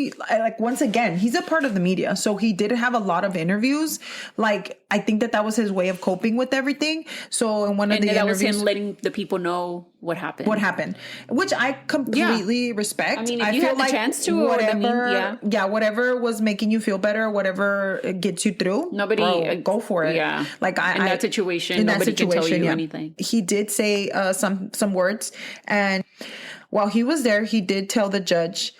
once again, he's a part of the media. So he did have a lot of interviews. Like, I think that was his way of coping with everything. So in one of the interviews, was him letting the people know what happened. Which I completely respect. I mean, if you have the chance to, whatever was making you feel better, whatever gets you through, go for it. Yeah. Like in that situation, nobody can tell you anything. He did say some words, and while he was there, he did tell the judge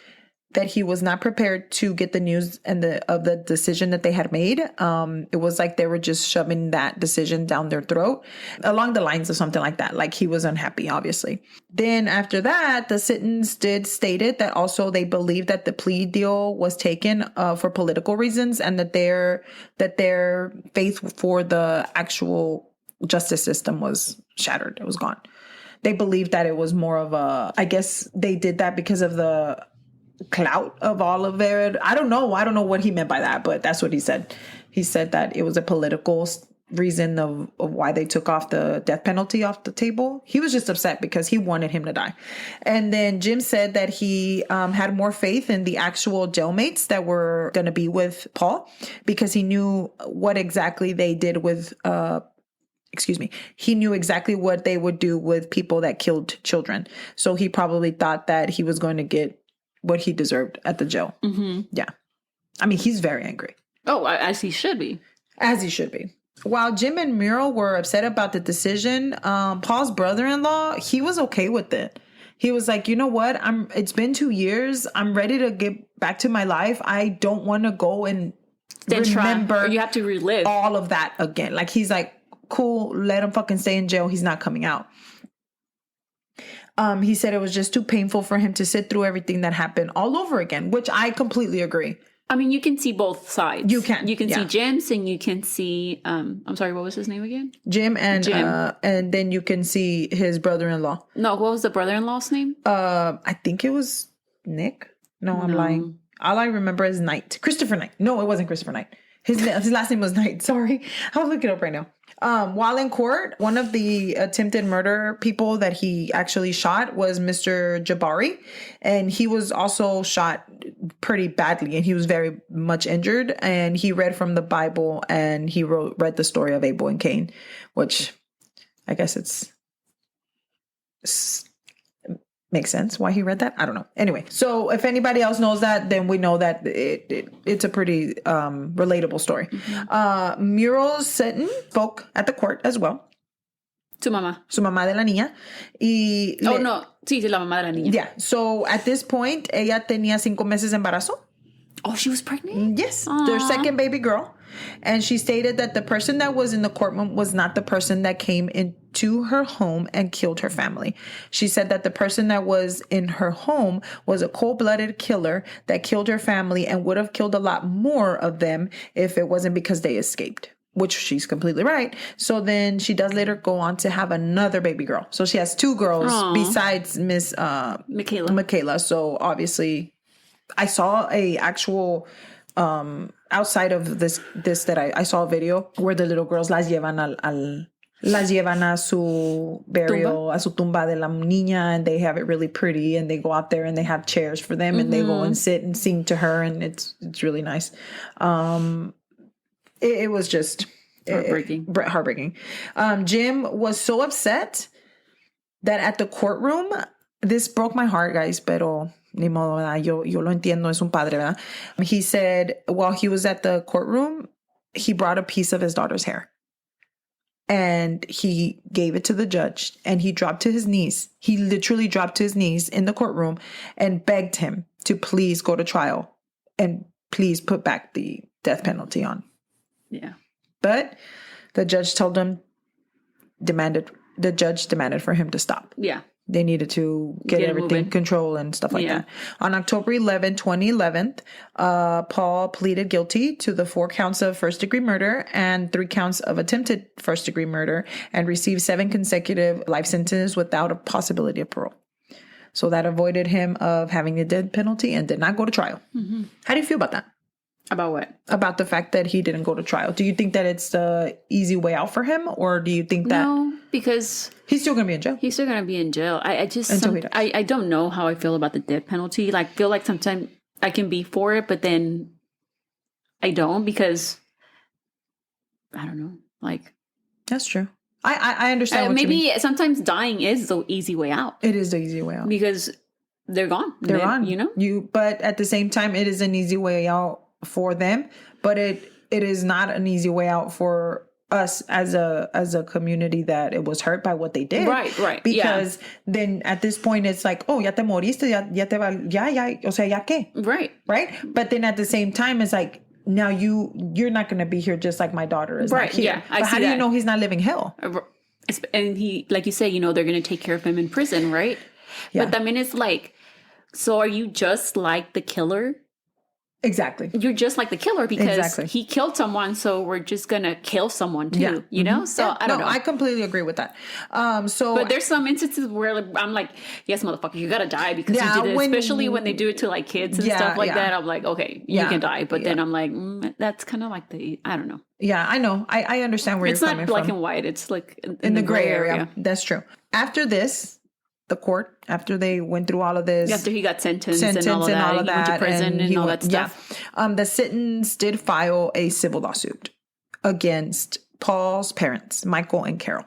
that he was not prepared to get the news of the decision that they had made. It was like they were just shoving that decision down their throat, along the lines of something like that. Like, he was unhappy, obviously. Then after that, the sentence stated that also they believed that the plea deal was taken for political reasons, and that their faith for the actual justice system was shattered. It was gone. They believed that it was more of I guess they did that because of the clout of all of it. I don't know what he meant by that, but that's what he said. He said that it was a political reason of why they took off the death penalty off the table. He was just upset because he wanted him to die. And then Jim said that he had more faith in the actual jailmates that were going to be with Paul because he knew what exactly they did with he knew exactly what they would do with people that killed children. So he probably thought that he was going to get what he deserved at the jail. Mm-hmm. Yeah. I mean, he's very angry. Oh, as he should be. As he should be. While Jim and Muriel were upset about the decision, Paul's brother-in-law, he was okay with it. He was like, you know what? It's been 2 years. I'm ready to get back to my life. I don't want to go and remember. You have to relive all of that again. Like, he's like, cool, let him fucking stay in jail. He's not coming out. He said it was just too painful for him to sit through everything that happened all over again, which I completely agree. I mean, you can see both sides. You can see Jim's, and you can see, I'm sorry, what was his name again? Jim. And then you can see his brother-in-law. No, what was the brother-in-law's name? I think it was Nick. No, I'm lying. All I remember is Knight. Christopher Knight. No, it wasn't Christopher Knight. His last name was Knight. Sorry. I'll look it up right now. While in court, one of the attempted murder people that he actually shot was Mr. Jabari. And he was also shot pretty badly, and he was very much injured. And he read from the Bible, and he read the story of Abel and Cain, which I guess it's makes sense why he read that. I don't know. Anyway, so if anybody else knows that, then we know that it's a pretty relatable story. Mm-hmm. Muriel Sutton spoke at the court as well. Su mamá de la niña. No. Sí, la mamá de la niña. Yeah. So at this point, ella tenía 5 meses de embarazo. Oh, she was pregnant? Yes. Aww. Their second baby girl. And she stated that the person that was in the courtroom was not the person that came into her home and killed her family. She said that the person that was in her home was a cold-blooded killer that killed her family and would have killed a lot more of them if it wasn't because they escaped, which she's completely right. So then she does later go on to have another baby girl. So she has 2 girls besides Miss Michaela. So obviously I saw a actual... outside of this that I saw a video where the little girls las llevan a su burial, a su tumba de la niña, and they have it really pretty, and they go out there and they have chairs for them, and they go and sit and sing to her, and it's really nice. It was just heartbreaking. Jim was so upset that at the courtroom, this broke my heart, guys, pero ni modo, ¿verdad? Yo lo entiendo, es un padre, ¿verdad? He said while he was at the courtroom, he brought a piece of his daughter's hair. And he gave it to the judge, and he dropped to his knees. He literally dropped to his knees in the courtroom and begged him to please go to trial and please put back the death penalty on. Yeah. But the judge demanded for him to stop. Yeah. They needed to get everything control and stuff like that. On October 11, 2011, Paul pleaded guilty to the 4 counts of first-degree murder and 3 counts of attempted first-degree murder, and received 7 consecutive life sentences without a possibility of parole. So that avoided him of having the death penalty and did not go to trial. Mm-hmm. How do you feel about that? About what? About the fact that he didn't go to trial. Do you think that it's the easy way out for him, or do you think that... No, because... He's still going to be in jail. He's still going to be in jail. I don't know how I feel about the death penalty. Like, feel like sometimes I can be for it, but then I don't, because I don't know. Like, that's true. I understand what maybe you mean. Sometimes dying is the easy way out. It is the easy way out. Because they're gone. They're gone. You know? But at the same time, it is an easy way out for them, but it is not an easy way out for us as a community that it was hurt by what they did. Right. Because then at this point it's like, oh, ya te moriste, ya te va, ya, o sea, ya qué? Right. But then at the same time it's like, now you're not going to be here just like my daughter is not here. Yeah, but how do you know he's not living hell? And he, like you say, they're going to take care of him in prison, right? Yeah. But I mean, it's like, so are you just like the killer? Exactly. You're just like the killer because he killed someone, so we're just gonna kill someone too, you know? So I don't know. I completely agree with that. But there's some instances where I'm like, yes, motherfucker, you gotta die because you did it. Especially when they do it to like kids and stuff like that. I'm like, okay, you can die. But then I'm like, that's kind of like I don't know. Yeah, I know. I understand where you're coming from. It's not black and white. It's like in the gray area. That's true. After this, the court, after they went through all of this, after he got sentenced and all of that, he went to prison and all that stuff. The Sittons did file a civil lawsuit against Paul's parents, Michael and Carol.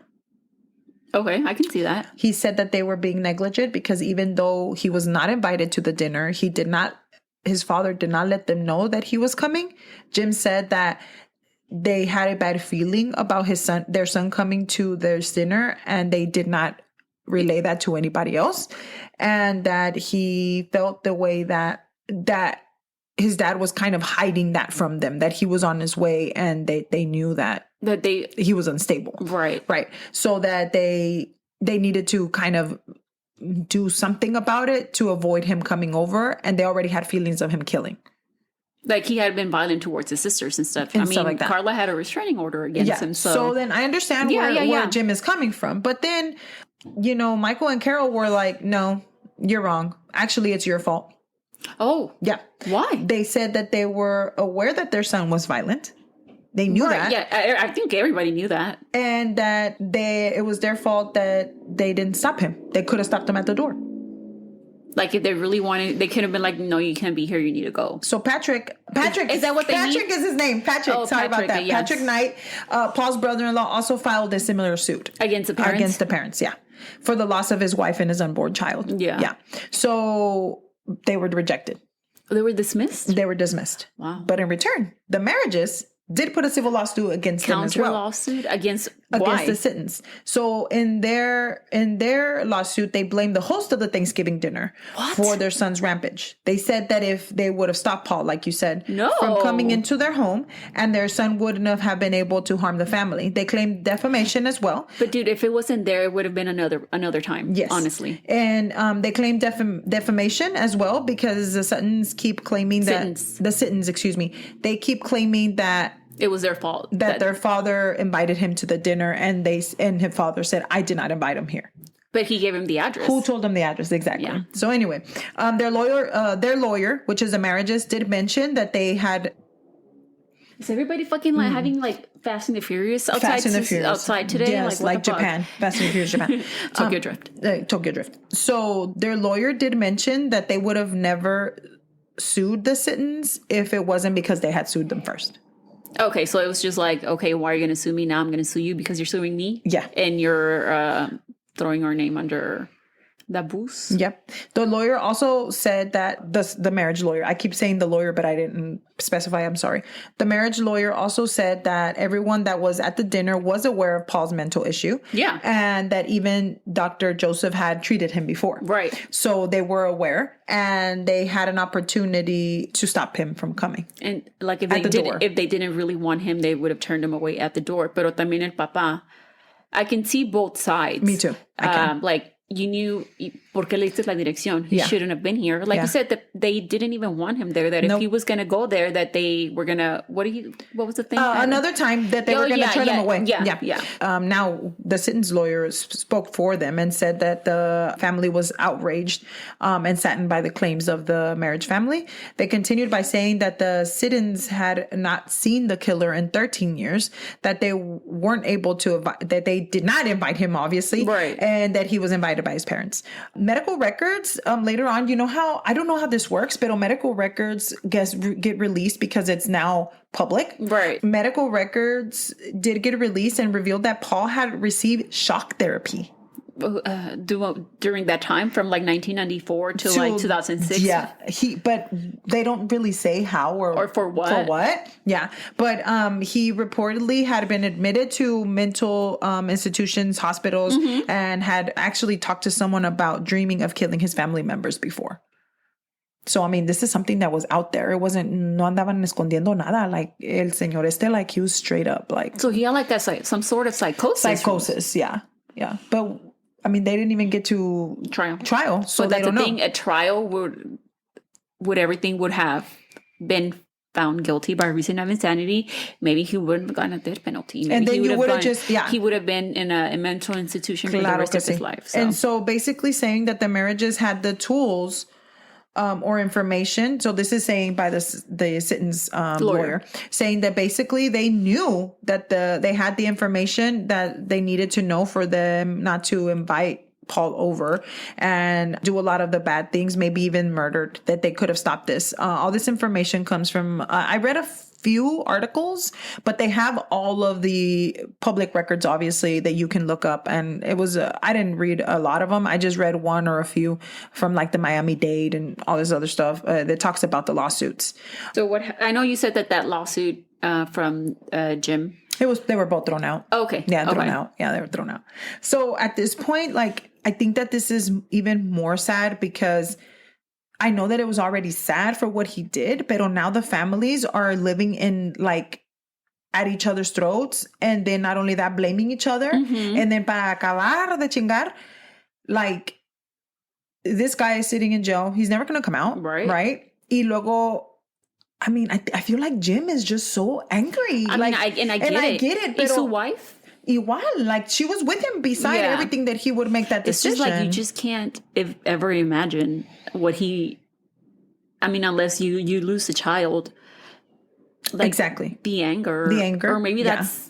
Okay, I can see that. He said that they were being negligent because even though he was not invited to the dinner, his father did not let them know that he was coming. Jim said that they had a bad feeling about their son coming to their dinner, and they did not relay that to anybody else, and that he felt the way that his dad was kind of hiding that from them, that he was on his way, and they knew that he was unstable. Right. So that they needed to kind of do something about it to avoid him coming over, and they already had feelings of him killing. Like he had been violent towards his sisters and stuff. I mean, like Carla had a restraining order against him. So then I understand where Jim is coming from. But then, Michael and Carol were like, no, you're wrong. Actually, it's your fault. Oh. Yeah. Why? They said that they were aware that their son was violent. They knew that. Yeah, I think everybody knew that. And that it was their fault that they didn't stop him. They could have stopped him at the door. Like if they really wanted, they could have been like, no, you can't be here. You need to go. So Patrick, is that what they Patrick mean? Is his name. Patrick. Oh, Sorry about that. Yes. Patrick Knight, Paul's brother-in-law, also filed a similar suit. Against the parents? Against the parents, yeah. For the loss of his wife and his unborn child. Yeah. So they were rejected. They were dismissed? They were dismissed. Wow. But in return, the Merriges did put a civil lawsuit against them as well. Counter lawsuit against the Sittons. So in their lawsuit, they blamed the host of the Thanksgiving dinner for their son's rampage. They said that if they would have stopped Paul, like you said, from coming into their home, and their son wouldn't have been able to harm the family. They claimed defamation as well. But dude, if it wasn't there, it would have been another time. Yes, honestly. And they claimed defamation as well because the Sittons keep claiming that the Sittons, they keep claiming that it was their fault. That their father invited him to the dinner, and his father said, I did not invite him here. But he gave him the address. Who told him the address? Exactly. Yeah. So anyway, their lawyer, which is the Merriges, did mention that they had... Is everybody fucking having like Fast and the Furious outside today? Yes, like Japan. Fast and the Furious Japan. Tokyo Drift. Tokyo Drift. So their lawyer did mention that they would have never sued the Sittons if it wasn't because they had sued them first. Okay, so it was just like, okay, why are you going to sue me? Now I'm going to sue you because you're suing me? Yeah. And you're throwing our name under the bus? Yep. The lawyer also said that, the marriage lawyer, I keep saying the lawyer, but I didn't specify, I'm sorry. The marriage lawyer also said that everyone that was at the dinner was aware of Paul's mental issue. Yeah. And that even Dr. Joseph had treated him before. Right. So they were aware, and they had an opportunity to stop him from coming. And like if they didn't really want him, they would have turned him away at the door. Pero también el papá, I can see both sides. Me too. I can. Like, you knew, ¿por qué le diste la dirección? He shouldn't have been here. Like you said, that they didn't even want him there, that if he was going to go there, that they were going to, what was the thing? Another time that they were going to turn him away. Yeah. Now, the Sittons lawyer spoke for them and said that the family was outraged and saddened by the claims of the marriage family. They continued by saying that the Sittons had not seen the killer in 13 years, that they weren't able to, that they did not invite him, obviously, and that he was invited by his parents. Medical records, later on, I don't know how this works, but medical records get released because it's now public. Right. Medical records did get released and revealed that Paul had received shock therapy. During that time, from like 1994 to like 2006. Yeah, but they don't really say how or for what. Yeah, but he reportedly had been admitted to mental institutions, hospitals, and had actually talked to someone about dreaming of killing his family members before. So, I mean, this is something that was out there. It wasn't, no andaban escondiendo nada. Like, el señor like, he was straight up, like... So he had like some sort of psychosis. Psychosis, yeah. But... I mean, they didn't even get to trial, so that's the thing. A trial would everything would have been found guilty by reason of insanity. Maybe he wouldn't have gotten a death penalty. Maybe and then he would have he would have been in a mental institution for the rest of his life. So. And so, basically, saying that the Merriges had the tools. Or information. So this is saying by the Sittons lawyer, saying that basically they knew that they had the information that they needed to know for them not to invite Paul over and do a lot of the bad things, maybe even murdered, that they could have stopped this. All this information comes from, I read a few articles, but they have all of the public records, obviously, that you can look up. And it was, I didn't read a lot of them. I just read one or a few from like the Miami-Dade and all this other stuff that talks about the lawsuits. So I know you said that lawsuit from Jim. They were both thrown out. Okay. Yeah, thrown out. Yeah, they were thrown out. So at this point, like, I think that this is even more sad because I know that it was already sad for what he did, but now the families are living in like at each other's throats. And then not only that, blaming each other. And then para acabar de chingar, like this guy is sitting in jail. He's never going to come out. Right. Y luego, I mean, I feel like Jim is just so angry. I mean, I get it. Pero is su wife? Igual, like she was with him beside everything that he would make that decision. It's just like you just can't ever imagine what he. I mean, unless you lose a child. Like, exactly. The anger, or maybe that's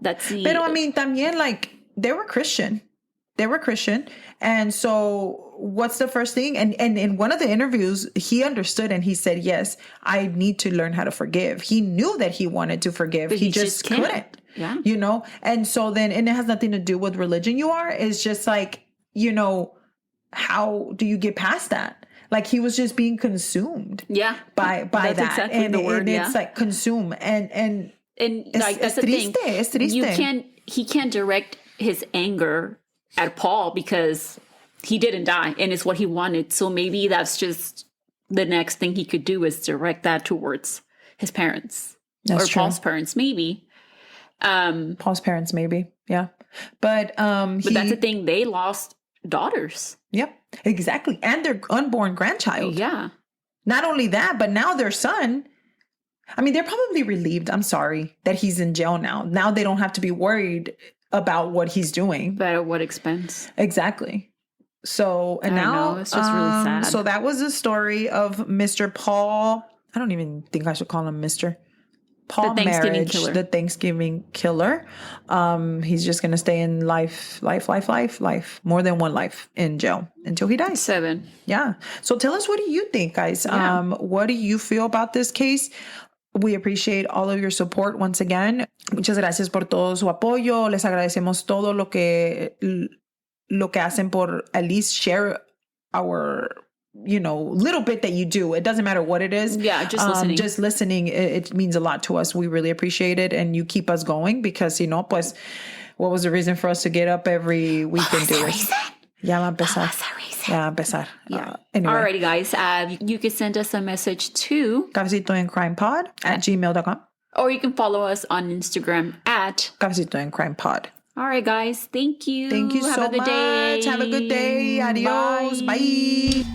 the. Pero I mean, también like they were Christian, and so what's the first thing? And in one of the interviews, he understood and he said, "Yes, I need to learn how to forgive." He knew that he wanted to forgive, but he just couldn't. Yeah. You know? And so then, and it has nothing to do with religion it's just like, you know, how do you get past that? Like he was just being consumed. Yeah. By that's that. Exactly and the word, it's like consume. And like that's the thing. Es triste. He can't direct his anger at Paul because he didn't die and it's what he wanted. So maybe that's just the next thing he could do is direct that towards his parents. That's true. Paul's parents, maybe. Paul's parents, maybe. Yeah. But that's the thing. They lost daughters. Yep, exactly. And their unborn grandchild. Yeah. Not only that, but now their son. I mean, they're probably relieved. I'm sorry that he's in jail now. Now they don't have to be worried about what he's doing. But at what expense? Exactly. So, and now it's just really sad. So that was the story of Mr. Paul. I don't even think I should call him Mr. Paul Merhige, the Thanksgiving killer. He's just going to stay in life, more than one life in jail until he dies. 7. Yeah. So tell us, what do you think, guys? Yeah. What do you feel about this case? We appreciate all of your support once again. Muchas gracias por todo su apoyo. Les agradecemos todo lo que hacen por at least share our little bit that you do. It doesn't matter what it is. Yeah, just listening. Just listening, it means a lot to us. We really appreciate it. And you keep us going because, pues, what was the reason for us to get up every week and do it? Ya va a empezar. Ya va a empezar. Yeah. Anyway. Alrighty, guys. You can send us a message to cafecitoandcrimepod@gmail.com. Or you can follow us on Instagram at cafecitoandcrimepod. All right, guys. Thank you. Thank you so much. Have a good day. Have a good day. Adios. Bye.